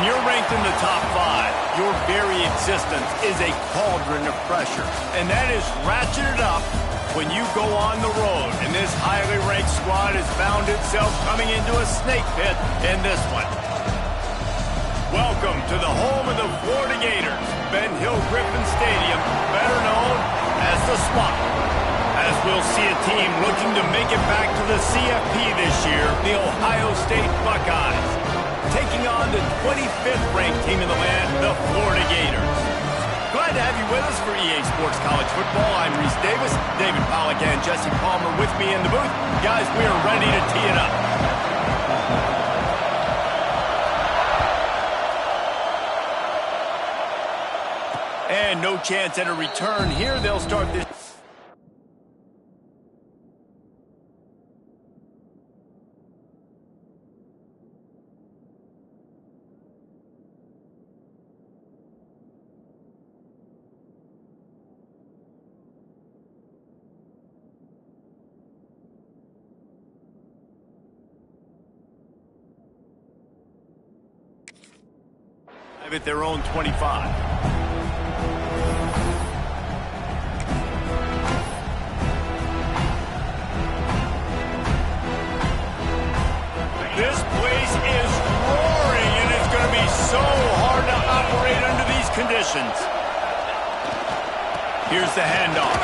When you're ranked in the top 5, your very existence is a cauldron of pressure. And that is ratcheted up when you go on the road. And this highly ranked squad has found itself coming into a snake pit in this one. Welcome to the home of the Florida Gators, Ben Hill Griffin Stadium, better known as the Swamp. As we'll see a team looking to make it back to the CFP this year, the Ohio State Buckeyes, taking on the 25th ranked team in the land, the Florida Gators. Glad to have you with us for EA Sports College Football. I'm Reese Davis, David Pollack and Jesse Palmer with me in the booth. Guys, we are ready to tee it up. And no chance at a return here. They'll start this. At their own 25. This place is roaring, and it's going to be so hard to operate under these conditions. Here's the handoff.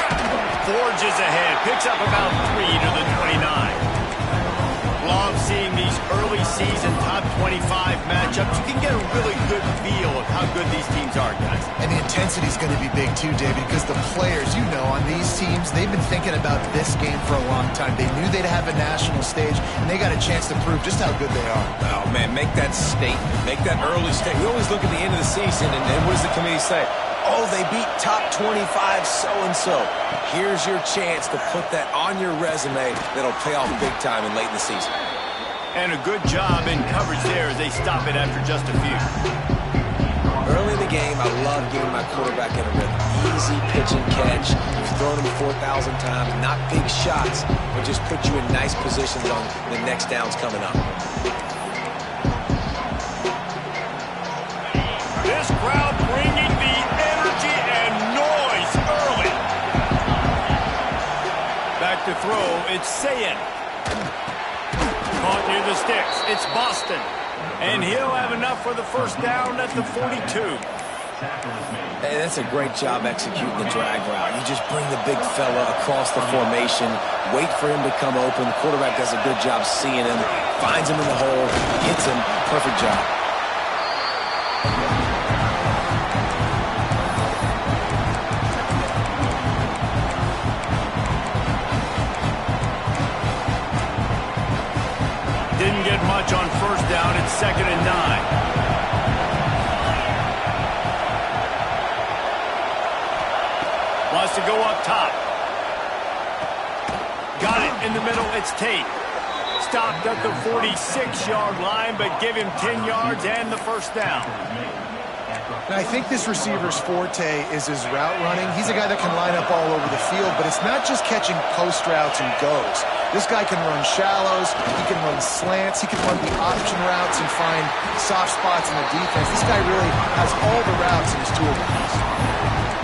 Forges ahead, picks up about 3 to the 29. Love seeing these early season top 25 matchups. You can get a really good feel of how good these teams are, guys. And the intensity is going to be big too, David, because the players, you know, on these teams, they've been thinking about this game for a long time. They knew they'd have a national stage, and they got a chance to prove just how good they are. Oh, man, make that statement. Make that early statement. We always look at the end of the season, and what does the committee say? Oh, they beat top 25 so-and-so. Here's your chance to put that on your resume that'll pay off big time and late in the season. And a good job in coverage there as they stop it after just a few. Early in the game, I love getting my quarterback in a rhythm. Easy pitch and catch. You've thrown him 4,000 times. Not big shots, but just put you in nice positions on the next downs coming up. This crowd bringing the energy and noise early. Back to throw, it's Sayin. Caught near the sticks, it's Boston. And he'll have enough for the first down at the 42. Hey, that's a great job executing the drag route. You just bring the big fella across the formation, wait for him to come open. The quarterback does a good job seeing him, finds him in the hole, hits him. Perfect job. Didn't get much on first down. It's 2nd and 9. Wants to go up top. Got it in the middle. It's Tate. Stopped at the 46-yard line, but give him 10 yards and the first down. And I think this receiver's forte is his route running. He's a guy that can line up all over the field, but it's not just catching post routes and goes. This guy can run shallows, he can run slants, he can run the option routes and find soft spots in the defense. This guy really has all the routes in his toolbox.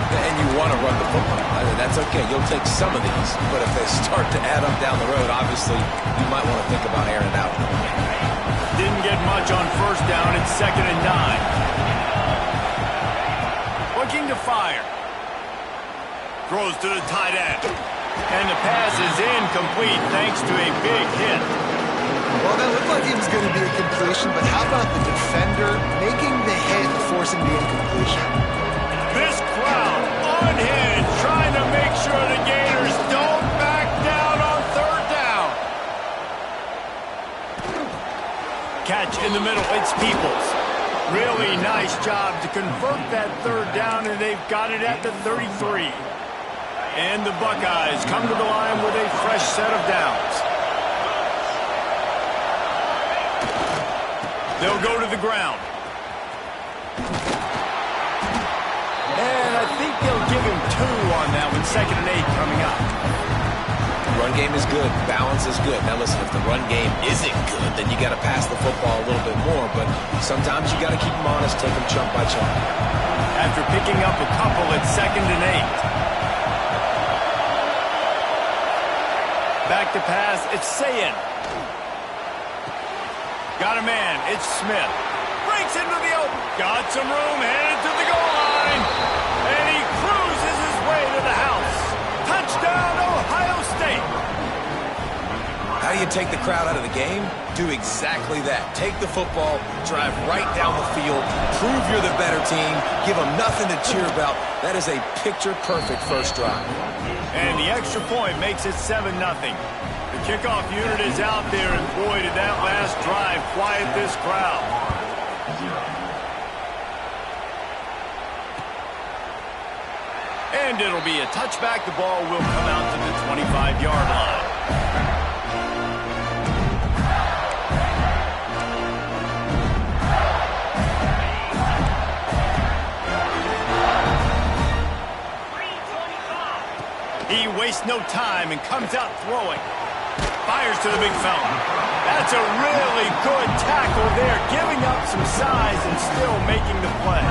And you want to run the football. I mean, that's okay. You'll take some of these, but if they start to add up down the road, obviously you might want to think about airing it out. Didn't get much on first down. It's 2nd and 9. Looking to fire. Throws to the tight end. And the pass is incomplete thanks to a big hit. Well, that looked like it was going to be a completion, but how about the defender making the hit and forcing the incompletion? This crowd unhinged, trying to make sure the Gators don't back down on third down. Catch in the middle, it's Peoples. Really nice job to convert that third down, and they've got it at the 33. And the Buckeyes come to the line with a fresh set of downs. They'll go to the ground. And I think they'll give him 2 on that one. 2nd and 8 coming up. Run game is good. Balance is good. Now listen, if the run game isn't good, then you got to pass the football a little bit more. But sometimes you got to keep them honest, take them chunk by chunk. After picking up a couple, it's 2nd and 8. Back to pass, it's Sayin. Got a man, it's Smith. Breaks into the open. Got some room, headed to the goal line. And he cruises his way to the house. Touchdown, Ohio State. How do you take the crowd out of the game? Do exactly that. Take the football, drive right down the field, prove you're the better team, give them nothing to cheer about. That is a picture-perfect first drive. And the extra point makes it 7-0. The kickoff unit is out there, and boy, did that last drive quiet this crowd. And it'll be a touchback. The ball will come out to the 25-yard line. He wastes no time and comes out throwing. Fires to the big fella. That's a really good tackle there, giving up some size and still making the play.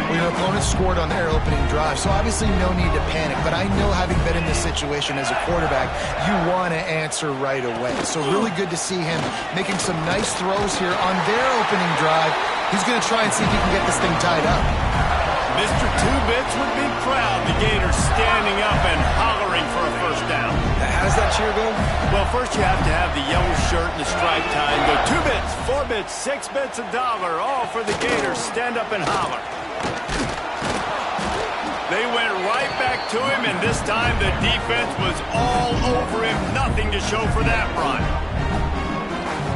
Well, your opponent scored on their opening drive, so obviously no need to panic. But I know, having been in this situation as a quarterback, you want to answer right away. So really good to see him making some nice throws here on their opening drive. He's going to try and see if he can get this thing tied up. Mr. Two-Bits would be proud. The Gators standing up and hollering for a first down. How does that cheer go? Well, first you have to have the yellow shirt and the stripe tie and go 2 bits, 4 bits, 6 bits, $1, all for the Gators. Stand up and holler. They went right back to him, and this time the defense was all over him. Nothing to show for that run.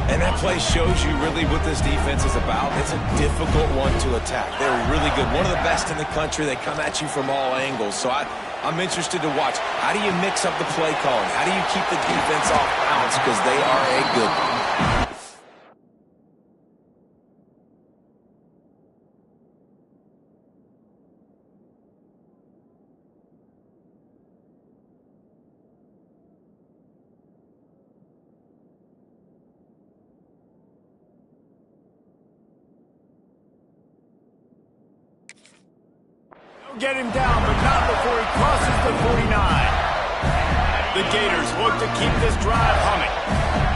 And that play shows you really what this defense is about. It's a difficult one to attack. They're really good. One of the best in the country. They come at you from all angles. So I'm interested to watch. How do you mix up the play calling? How do you keep the defense off balance? Because they are a good one. Get him down, but not before he crosses the 49. The Gators look to keep this drive humming.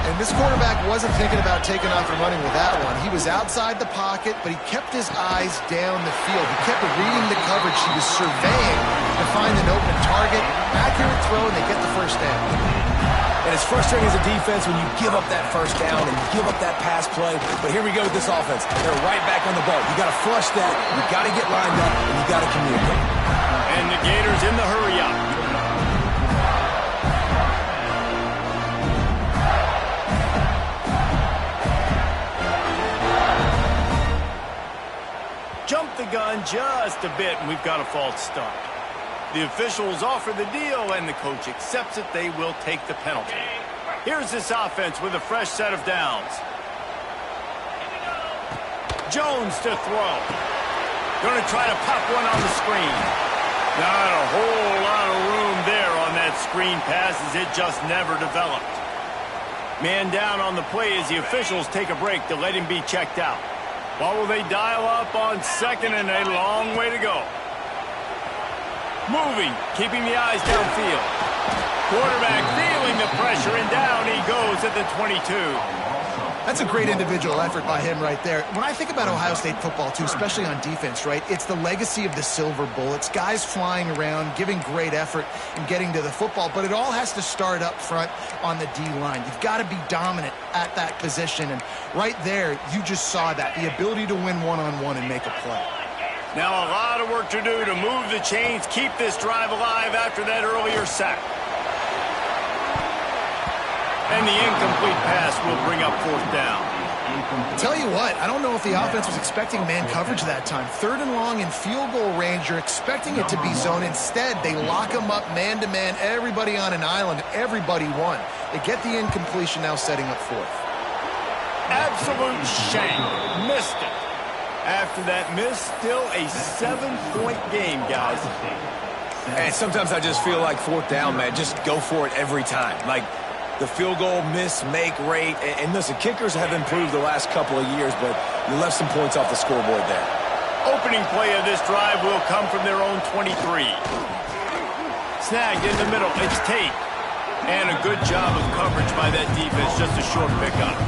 And this quarterback wasn't thinking about taking off and running with that one. He was outside the pocket, but he kept his eyes down the field. He kept reading the coverage. He was surveying to find an open target. Accurate throw, and they get the first down. And it's frustrating as a defense when you give up that first down and you give up that pass play. But here we go with this offense. They're right back on the ball. You got to flush that. You got to get lined up, and you got to communicate. And the Gators in the hurry up. Jump the gun just a bit, and we've got a false start. The officials offer the deal, and the coach accepts it. They will take the penalty. Here's this offense with a fresh set of downs. Jones to throw. Going to try to pop one on the screen. Not a whole lot of room there on that screen pass, as it just never developed. Man down on the play as the officials take a break to let him be checked out. What will they dial up on second, and a long way to go? Moving, keeping the eyes downfield. Quarterback feeling the pressure, and down he goes at the 22. That's a great individual effort by him right there. When I think about Ohio State football, too, especially on defense, right, it's the legacy of the Silver Bullets, guys flying around, giving great effort and getting to the football, but it all has to start up front on the D-line. You've got to be dominant at that position, and right there, you just saw that, the ability to win one-on-one and make a play. Now a lot of work to do to move the chains, keep this drive alive after that earlier sack. And the incomplete pass will bring up 4th down. Tell you what, I don't know if the offense was expecting man coverage that time. 3rd and long in field goal range, you're expecting it to be zone. Instead, they lock them up man-to-man, everybody on an island, everybody won. They get the incompletion, now setting up 4th. Absolute shame. Missed it. After that miss, still a 7-point game, guys. And sometimes I just feel like fourth down, man, just go for it every time. Like the field goal miss-make rate. And listen, kickers have improved the last couple of years, but you left some points off the scoreboard there. Opening play of this drive will come from their own 23. Snagged in the middle. It's Tate. And a good job of coverage by that defense. Just a short pickup.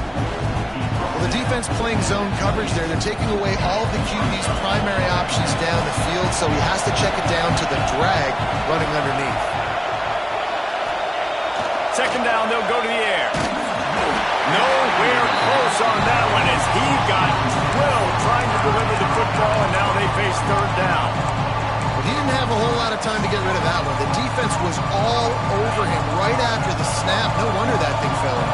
Well, the defense playing zone coverage there. They're taking away all of the QB's primary options down the field, so he has to check it down to the drag running underneath. Second down, they'll go to the air. Nowhere close on that one as he got drilled trying to deliver the football, and now they face third down. He didn't have a whole lot of time to get rid of that one. The defense was all over him right after the snap. No wonder that thing fell in.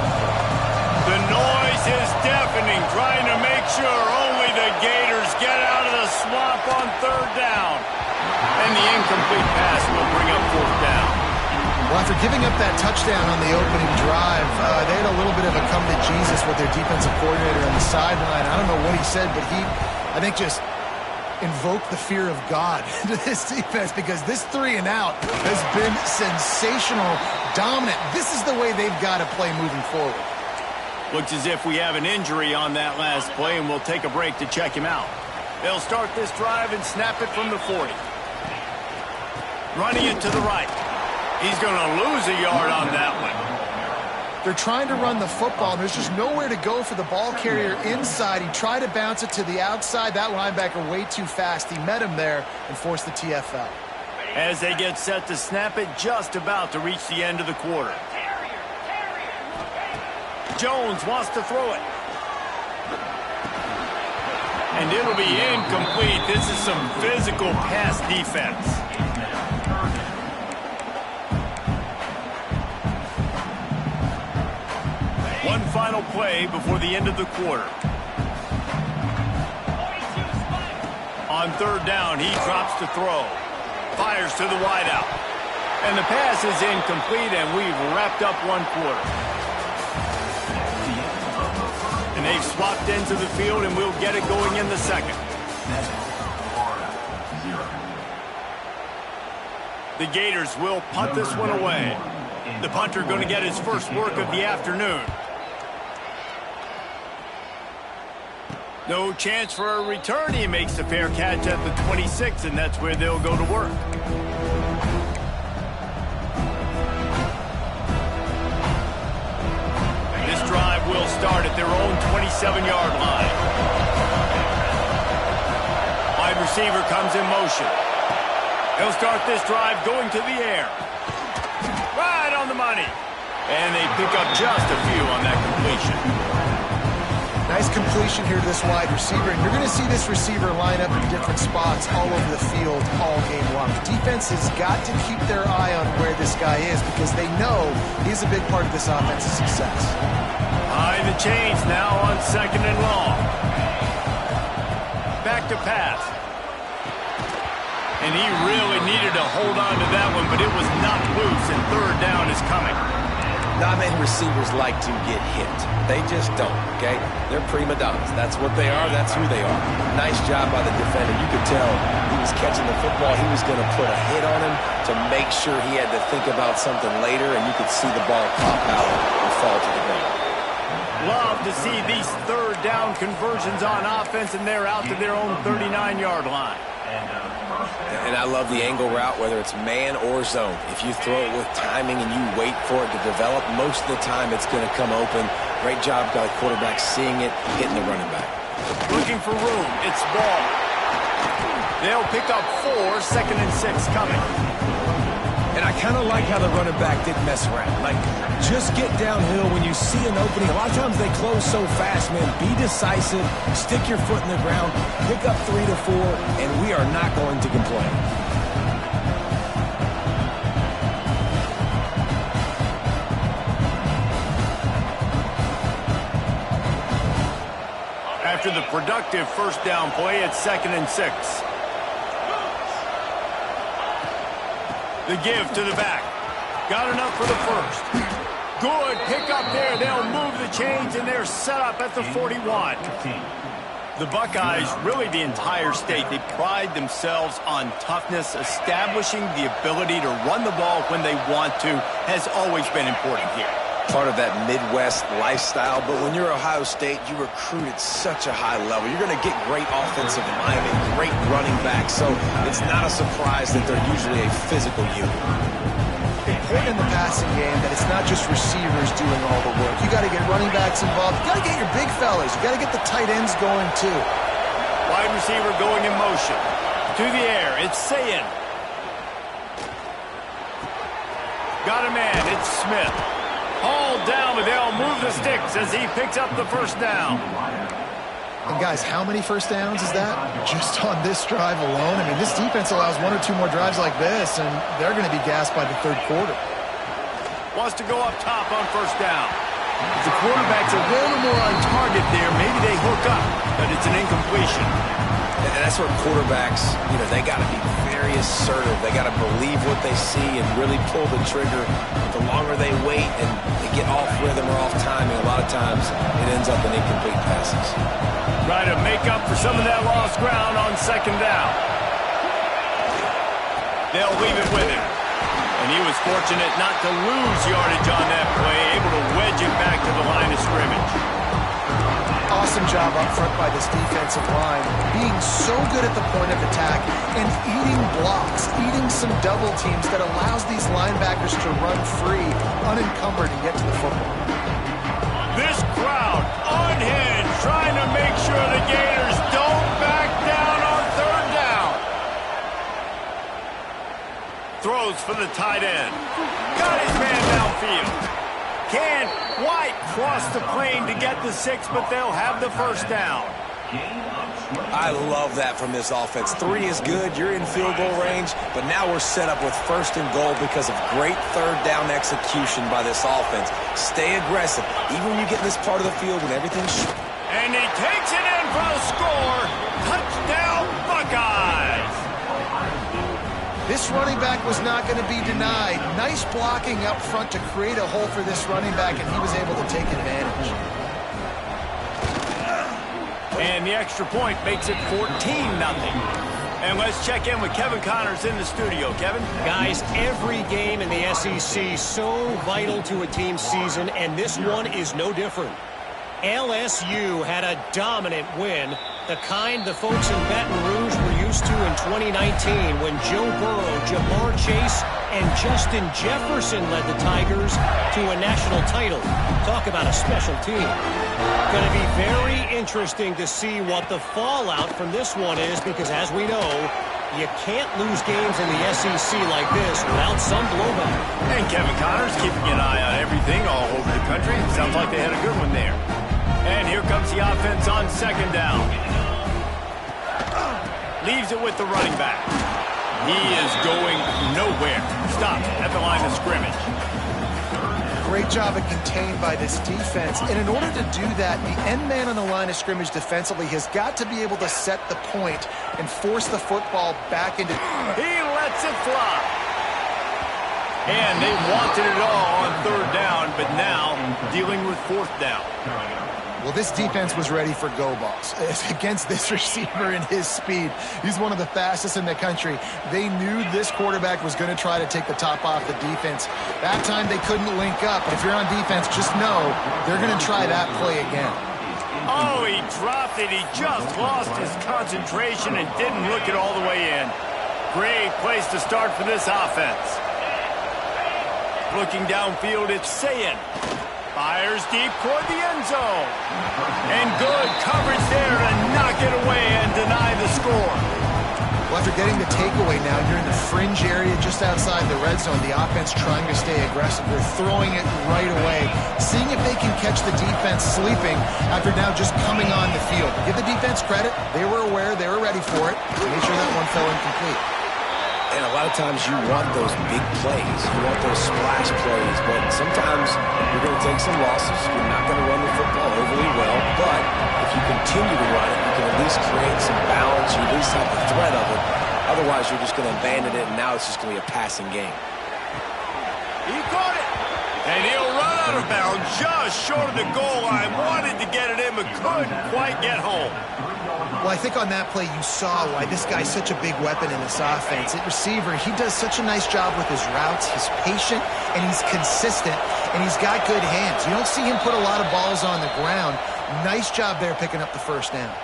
The noise is deafening, trying to make sure only the Gators get out of the swamp on third down. And the incomplete pass will bring up fourth down. Well, after giving up that touchdown on the opening drive, they had a little bit of a come to Jesus with their defensive coordinator on the sideline. I don't know what he said, but he, I think, just invoke the fear of God into this defense because this 3-and-out has been sensational, dominant. This is the way they've got to play moving forward. Looks as if we have an injury on that last play, and we'll take a break to check him out. They'll start this drive and snap it from the 40. Running it to the right. He's going to lose a yard on that one. They're trying to run the football, and there's just nowhere to go for the ball carrier inside. He tried to bounce it to the outside. That linebacker way too fast. He met him there and forced the TFL. As they get set to snap it, just about to reach the end of the quarter. Jones wants to throw it. And it'll be incomplete. This is some physical pass defense. One final play before the end of the quarter. On third down, he drops to throw. Fires to the wideout. And the pass is incomplete, and we've wrapped up one quarter. And they've swapped into the field, and we'll get it going in the second. The Gators will punt this one away. The punter going to get his first work of the afternoon. No chance for a return. He makes the fair catch at the 26, and that's where they'll go to work. This drive will start at their own 27-yard line. Wide receiver comes in motion. He'll start this drive going to the air. Right on the money. And they pick up just a few on that completion. Nice completion here to this wide receiver, and you're going to see this receiver line up in different spots all over the field all game long. The defense has got to keep their eye on where this guy is because they know he's a big part of this offense's success. High the chains now on second and long. Back to pass. And he really needed to hold on to that one, but it was not loose, and third down is coming. Not many receivers like to get hit. They just don't, okay? They're prima donnas. That's what they are. That's who they are. Nice job by the defender. You could tell he was catching the football. He was going to put a hit on him to make sure he had to think about something later, and you could see the ball pop out and fall to the ground. Love to see these third down conversions on offense, and they're out to their own 39-yard line. And I love the angle route, whether it's man or zone. If you throw it with timing and you wait for it to develop, most of the time it's going to come open. Great job by the quarterback seeing it, hitting the running back. Looking for room. It's ball. They'll pick up 4, second and 6 coming. And I kind of like how the running back didn't mess around. Like, just get downhill when you see an opening. A lot of times they close so fast, man. Be decisive, stick your foot in the ground, pick up 3 to 4, and we are not going to complain. After the productive first down play, it's second and 6. The give to the back. Got enough for the first. Good pick up there. They'll move the chains, and they're set up at the 41. The Buckeyes, really the entire state, they pride themselves on toughness. Establishing the ability to run the ball when they want to has always been important here. Part of that Midwest lifestyle, but when you're Ohio State, you recruit at such a high level. You're going to get great offensive linemen, great running backs, so it's not a surprise that they're usually a physical unit. Important in the passing game that it's not just receivers doing all the work. You got to get running backs involved. You got to get your big fellas. You got to get the tight ends going too. Wide receiver going in motion. To the air, it's Sayin. Got a man, it's Smith. Hauled down, but they'll move the sticks as he picks up the first down. And guys, how many first downs is that? Just on this drive alone? I mean, this defense allows 1 or 2 more drives like this, and they're going to be gassed by the third quarter. Wants to go up top on first down. If the quarterback's a little more on target there, maybe they hook up, but it's an incompletion. And that's where quarterbacks, they got to be very assertive. They got to believe what they see and really pull the trigger. The longer they wait and they get off rhythm or off timing, a lot of times it ends up in incomplete passes. Try to make up for some of that lost ground on second down. They'll leave it with him. And he was fortunate not to lose yardage on that play, able to wedge it back to the line of scrimmage. Awesome job up front by this defensive line, being so good at the point of attack and eating blocks, eating some double teams that allows these linebackers to run free, unencumbered, and get to the football. This crowd unhinged, trying to make sure the Gators don't back down on third down. Throws for the tight end. Got his man downfield. Can White cross the plane to get the 6, but they'll have the first down. I love that from this offense. 3 is good. You're in field goal range, but now we're set up with first and goal because of great third down execution by this offense. Stay aggressive. Even when you get in this part of the field when everything's... And he takes it in for a score. Touchdown, Buckeyes. This running back was not going to be denied. Nice blocking up front to create a hole for this running back, and he was able to take advantage. And the extra point makes it 14-0. And let's check in with Kevin Connors in the studio. Kevin? Guys, every game in the SEC so vital to a team's season, and this one is no different. LSU had a dominant win, the kind the folks in Baton Rouge were used to in 2019 when Joe Burrow, Jamar Chase, and Justin Jefferson led the Tigers to a national title. Talk about a special team. Going to be very interesting to see what the fallout from this one is because, as we know, you can't lose games in the SEC like this without some blowback. And Kevin Connors keeping an eye on everything all over the country. Sounds like they had a good one there. And here comes the offense on second down. Leaves it with the running back. He is going nowhere. Stopped at the line of scrimmage. Great job at contained by this defense. And in order to do that, the end man on the line of scrimmage defensively has got to be able to set the point and force the football back into... He lets it fly. And they wanted it all on third down, but now dealing with fourth down. Well, this defense was ready for go balls. Against this receiver and his speed, he's one of the fastest in the country. They knew this quarterback was going to try to take the top off the defense. That time they couldn't link up. But if you're on defense, just know they're going to try that play again. Oh, he dropped it. He just lost his concentration and didn't look it all the way in. Great place to start for this offense. Looking downfield, it's Sayin. Fires deep toward the end zone. And good coverage there to knock it away and deny the score. Well, after getting the takeaway now, you're in the fringe area just outside the red zone. The offense trying to stay aggressive. They're throwing it right away, seeing if they can catch the defense sleeping after now just coming on the field. Give the defense credit. They were aware. They were ready for it. Make sure that one fell incomplete. And a lot of times you want those big plays. You want those splash plays. But sometimes you're going to take some losses. You're not going to run the football overly well. But if you continue to run it, you can at least create some balance. You at least have the threat of it. Otherwise, you're just going to abandon it, and now it's just going to be a passing game. He caught it. And he'll run out of bounds just short of the goal line. Wanted to get it in, but couldn't quite get home. Well, I think on that play you saw why this guy's such a big weapon in this offense. At receiver, he does such a nice job with his routes. He's patient, and he's consistent, and he's got good hands. You don't see him put a lot of balls on the ground. Nice job there picking up the first down.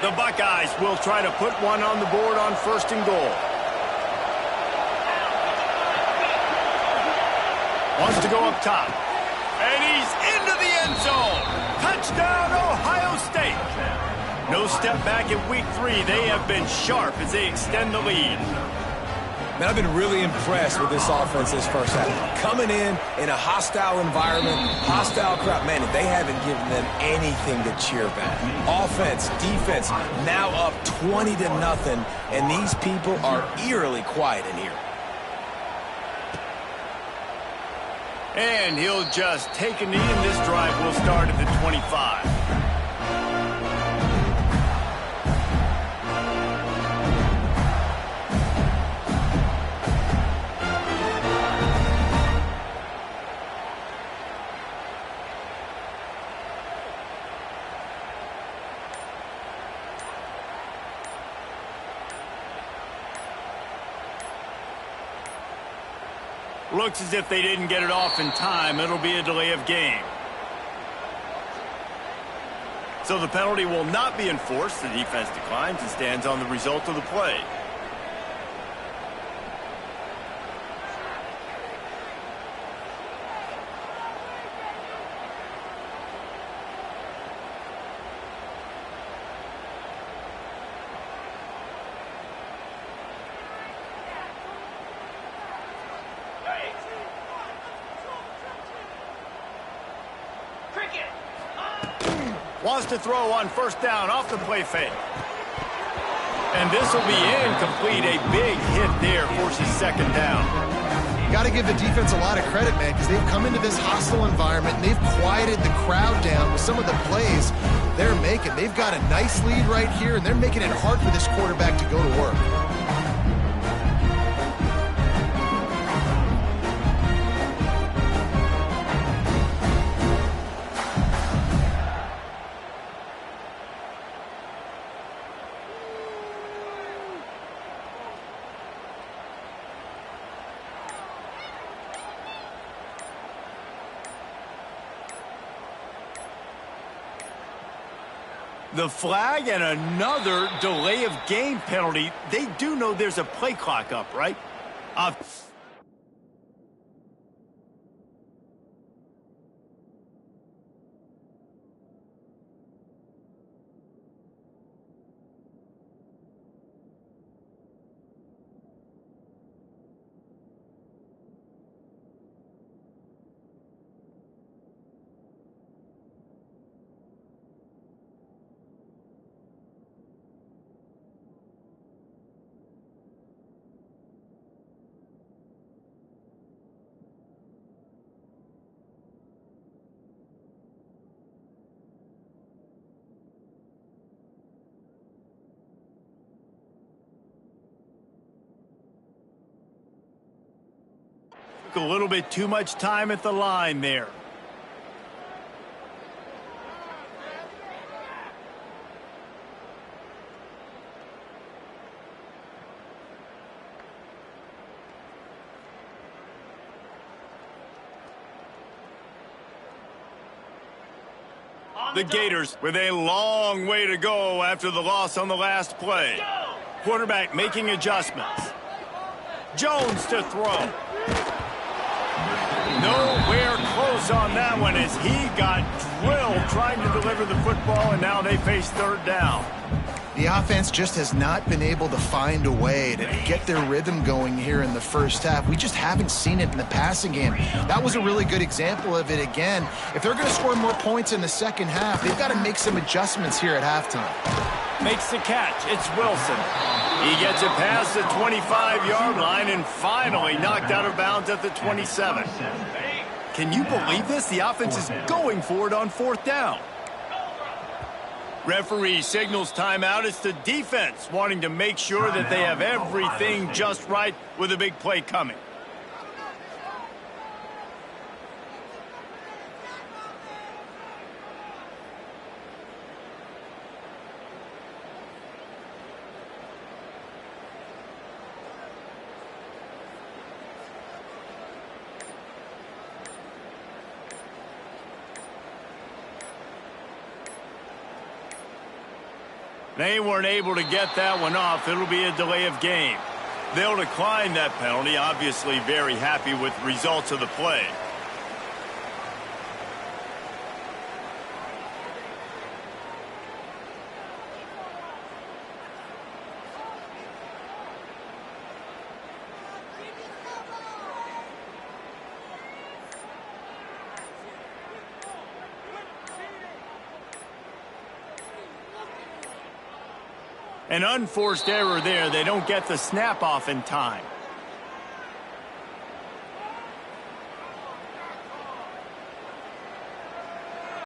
The Buckeyes will try to put one on the board on 1st and goal. Wants to go up top. And he's into the end zone. Touchdown, Ohio State. No step back in week 3. They have been sharp as they extend the lead. Man, I've been really impressed with this offense this first half. Coming in a hostile environment, hostile crowd. Man, they haven't given them anything to cheer back. Offense, defense, now up 20-0, and these people are eerily quiet in here. And he'll just take a knee, and this drive will start at the 25. Looks as if they didn't get it off in time. It'll be a delay of game. So the penalty will not be enforced. The defense declines and stands on the result of the play. Wants to throw on 1st down off the play fake. And this will be incomplete. A big hit there forces 2nd down. Got to give the defense a lot of credit, man, because they've come into this hostile environment and they've quieted the crowd down with some of the plays they're making. They've got a nice lead right here, and they're making it hard for this quarterback to go to work. The flag and another delay of game penalty. They do know there's a play clock up, right? A little bit too much time at the line there. The Gators with a long way to go after the loss on the last play. Quarterback making adjustments. Jones to throw. Nowhere close on that one as he got drilled trying to deliver the football, and now they face 3rd down. The offense just has not been able to find a way to get their rhythm going here in the first half. We just haven't seen it in the passing game. That was a really good example of it again. If they're going to score more points in the second half, they've got to make some adjustments here at halftime. Makes the catch. It's Wilson. He gets it past the 25-yard line and finally knocked out of bounds at the 27. Can you believe this? The offense is going for it on 4th down. Referee signals timeout. It's the defense wanting to make sure that they have everything just right with a big play coming. They weren't able to get that one off. It'll be a delay of game. They'll decline that penalty, obviously very happy with the results of the play. An unforced error there. They don't get the snap off in time.